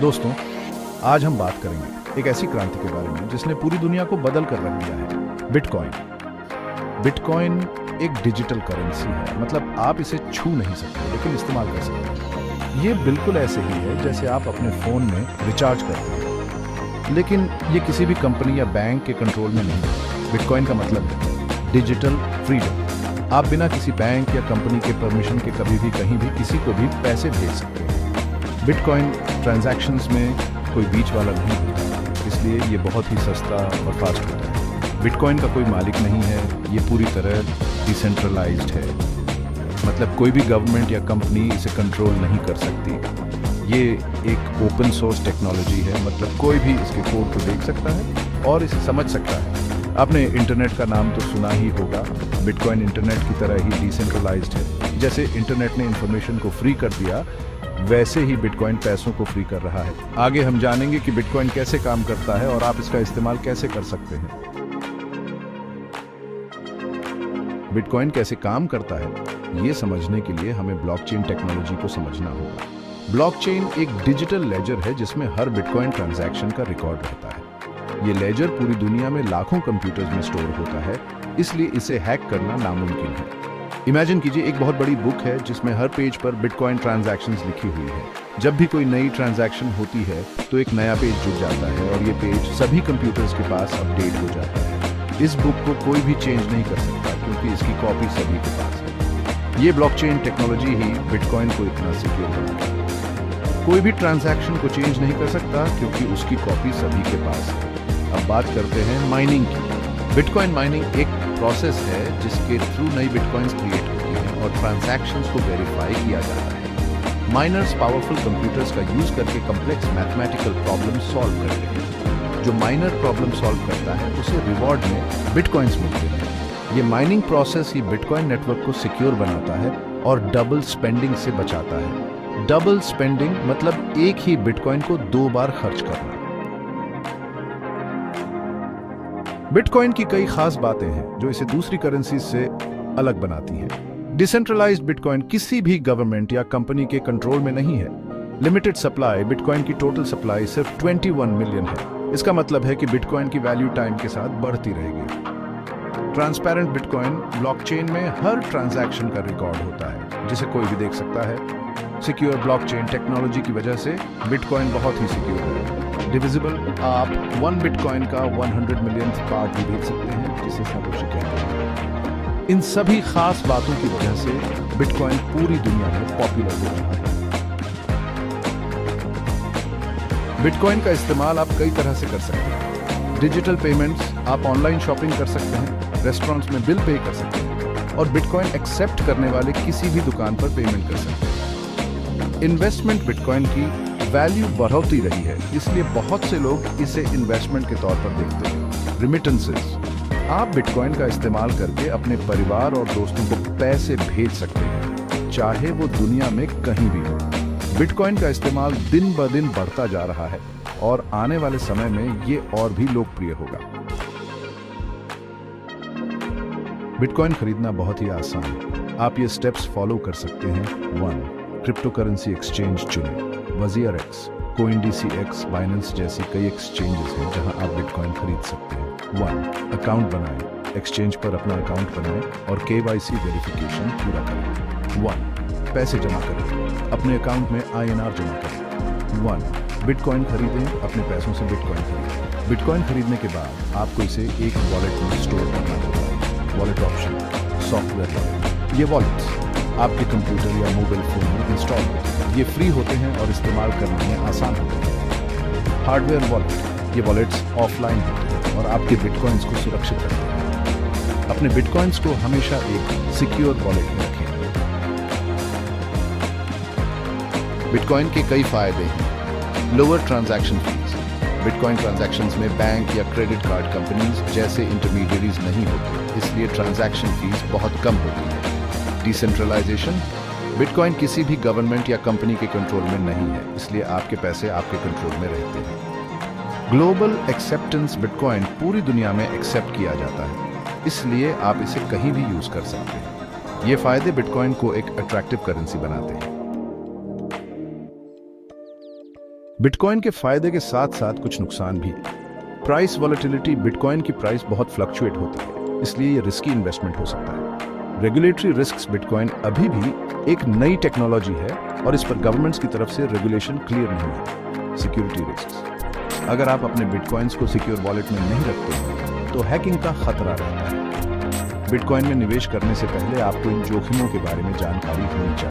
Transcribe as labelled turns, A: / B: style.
A: दोस्तों, आज हम बात करेंगे एक ऐसी क्रांति के बारे में जिसने पूरी दुनिया को बदल कर रख दिया है। बिटकॉइन। बिटकॉइन एक डिजिटल करेंसी है, मतलब आप इसे छू नहीं सकते लेकिन इस्तेमाल कर सकते हैं। ये बिल्कुल ऐसे ही है जैसे आप अपने फोन में रिचार्ज करते हैं, लेकिन ये किसी भी कंपनी या बैंक के कंट्रोल में नहीं है। बिटकॉइन का मतलब है डिजिटल फ्रीडम। आप बिना किसी बैंक या कंपनी के परमिशन के कभी भी कहीं भी किसी को भी पैसे भेज सकते हैं। बिटकॉइन ट्रांजैक्शंस में कोई बीच वाला नहीं होता, इसलिए ये बहुत ही सस्ता और फास्ट होता है। बिटकॉइन का कोई मालिक नहीं है, ये पूरी तरह डिसेंट्रलाइज्ड है, मतलब कोई भी गवर्नमेंट या कंपनी इसे कंट्रोल नहीं कर सकती। ये एक ओपन सोर्स टेक्नोलॉजी है, मतलब कोई भी इसके कोड को देख सकता है और इसे समझ सकता है। आपने इंटरनेट का नाम तो सुना ही होगा। बिटकॉइन इंटरनेट की तरह ही डिसेंट्रलाइज्ड है। जैसे इंटरनेट ने इंफॉर्मेशन को फ्री कर दिया, वैसे ही बिटकॉइन पैसों को फ्री कर रहा है। आगे हम जानेंगे कि बिटकॉइन कैसे काम करता है और आप इसका इस्तेमाल कैसे कर सकते हैं। बिटकॉइन कैसे काम करता है, ये समझने के लिए हमें ब्लॉकचेन टेक्नोलॉजी को समझना होगा। ब्लॉकचेन एक डिजिटल लेजर है जिसमें हर बिटकॉइन ट्रांजैक्शन का रिकॉर्ड रहता है। ये लेजर पूरी दुनिया में लाखों कंप्यूटर्स में स्टोर होता है, इसलिए इसे हैक करना नामुमकिन है। इमेजिन कीजिए एक बहुत बड़ी बुक है जिसमें हर पेज पर बिटकॉइन ट्रांजैक्शंस लिखी हुई है। जब भी कोई नई ट्रांजैक्शन होती है तो एक नया पेज जुड़ जाता है और ये पेज सभी कंप्यूटर्स के पास अपडेट हो जाता है। इस बुक को कोई भी चेंज नहीं कर सकता क्योंकि इसकी कॉपी सभी के पास है। ये ब्लॉकचेन टेक्नोलॉजी ही बिटकॉइन को इतना सिक्योर बनाता है। कोई भी ट्रांजैक्शन को चेंज नहीं कर सकता क्योंकि उसकी कॉपी सभी के पास है। अब बात करते हैं माइनिंग की। बिटकॉइन माइनिंग एक प्रोसेस है जिसके थ्रू नई बिटकॉइंस क्रिएट होती हैं और ट्रांजैक्शंस को वेरीफाई किया जाता है। माइनर्स पावरफुल कंप्यूटर्स का यूज करके कॉम्प्लेक्स मैथमेटिकल प्रॉब्लम सॉल्व करते हैं। जो माइनर प्रॉब्लम सॉल्व करता है उसे रिवॉर्ड में बिटकॉइंस मिलते हैं। ये माइनिंग प्रोसेस ही बिटकॉइन नेटवर्क को सिक्योर बनाता है और डबल स्पेंडिंग से बचाता है। डबल स्पेंडिंग मतलब एक ही बिटकॉइन को 2 बार खर्च करना। बिटकॉइन की कई खास बातें हैं जो इसे दूसरी करेंसी से अलग बनाती हैं। डिसेंट्रलाइज्ड बिटकॉइन किसी भी गवर्नमेंट या कंपनी के कंट्रोल में नहीं है। Limited supply. बिटकॉइन की टोटल सप्लाई सिर्फ 21 मिलियन है। इसका मतलब है कि बिटकॉइन की वैल्यू टाइम के साथ बढ़ती रहेगी। Transparent bitcoin. ब्लॉकचेन में हर ट्रांजैक्शन का रिकॉर्ड होता है जिसे कोई भी देख सकता है। सिक्योर ब्लॉकचेन टेक्नोलॉजी की वजह से बिटकॉइन बहुत ही सिक्योर है। डिविजिबल। आप 1 बिटकॉइन का 100 मिलियन पार्ट भी देख सकते हैं जिसे सातोशी कहते हैं। इन सभी खास बातों की वजह से बिटकॉइन पूरी दुनिया में पॉपुलर हो रहा है। बिटकॉइन का इस्तेमाल आप कई तरह से कर सकते हैं। Digital payments. आप ऑनलाइन शॉपिंग कर सकते हैं, रेस्टोरेंट्स में बिल पे कर सकते हैं और बिटकॉइन एक्सेप्ट करने वाले किसी भी दुकान पर पेमेंट कर सकते हैं। इन्वेस्टमेंट। बिटकॉइन की वैल्यू बढ़ती रही है, इसलिए बहुत से लोग इसे इन्वेस्टमेंट के तौर पर देखते हैं। रिमिटेंसेस। आप बिटकॉइन का इस्तेमाल करके अपने परिवार और दोस्तों को पैसे भेज सकते हैं, चाहे वो दुनिया में कहीं भी हो। बिटकॉइन का इस्तेमाल दिन ब दिन बढ़ता जा रहा है और आने वाले समय में ये और भी लोकप्रिय होगा। बिटकॉइन खरीदना बहुत ही आसान है। आप ये स्टेप्स फॉलो कर सकते हैं। 1. क्रिप्टो करेंसी एक्सचेंज चुनें। वजीर एक्स, CoinDCX, बाइनेंस जैसी कई एक्सचेंजेस हैं जहां आप बिटकॉइन खरीद सकते हैं। 1. अकाउंट बनाएं। एक्सचेंज पर अपना अकाउंट बनाएं और KYC वेरिफिकेशन पूरा करें। 1. पैसे जमा करें। अपने अकाउंट में INR जमा करें। 1. बिटकॉइन खरीदें। अपने पैसों से बिटकॉइन खरीदें। बिटकॉइन खरीदने के बाद आपको इसे एक वॉलेट में स्टोर करना होगा। Wallet option. Software wallet. ये वॉलेट्स आपके कंप्यूटर या मोबाइल फोन में इंस्टॉल होते हैं। ये फ्री होते हैं और इस्तेमाल करने में आसान होते हैं। Hardware wallet. ये वॉलेट्स ऑफलाइन होते हैं और आपके बिटकॉइंस को सुरक्षित रखते हैं। अपने बिटकॉइंस को हमेशा एक सिक्योर वॉलेट में रखें। बिटकॉइन के कई फायदे हैं। Lower transaction fees. Bitcoin transactions में बैंक या क्रेडिट कार्ड कंपनीज जैसे इंटरमीडियरीज नहीं होते, इसलिए ट्रांजैक्शन फीस बहुत कम होती है। डिसेंट्रलाइजेशन। बिटकॉइन किसी भी गवर्नमेंट या कंपनी के कंट्रोल में नहीं है, इसलिए आपके पैसे आपके कंट्रोल में रहते हैं। Global acceptance. बिटकॉइन पूरी दुनिया में एक्सेप्ट किया जाता है, इसलिए आप इसे कहीं भी यूज कर सकते हैं। ये फायदे बिटकॉइन को एक अट्रैक्टिव करेंसी बनाते हैं। बिटकॉइन के फायदे के साथ साथ कुछ नुकसान भी है। प्राइस वॉलेटिलिटी, बिटकॉइन की प्राइस बहुत फ्लक्चुएट होती है, इसलिए ये रिस्की इन्वेस्टमेंट हो सकता है। रेगुलेटरी रिस्क्स, बिटकॉइन अभी भी एक नई टेक्नोलॉजी है और इस पर गवर्नमेंट्स की तरफ से रेगुलेशन क्लियर नहीं है। सिक्योरिटी रिस्क्स, अगर आप अपने बिटकॉइंस को सिक्योर वॉलेट में नहीं रखते तो हैकिंग का खतरा रहता है। बिटकॉइन में निवेश करने से पहले आपको इन जोखिमों के बारे में जानकारी होनी चाहिए।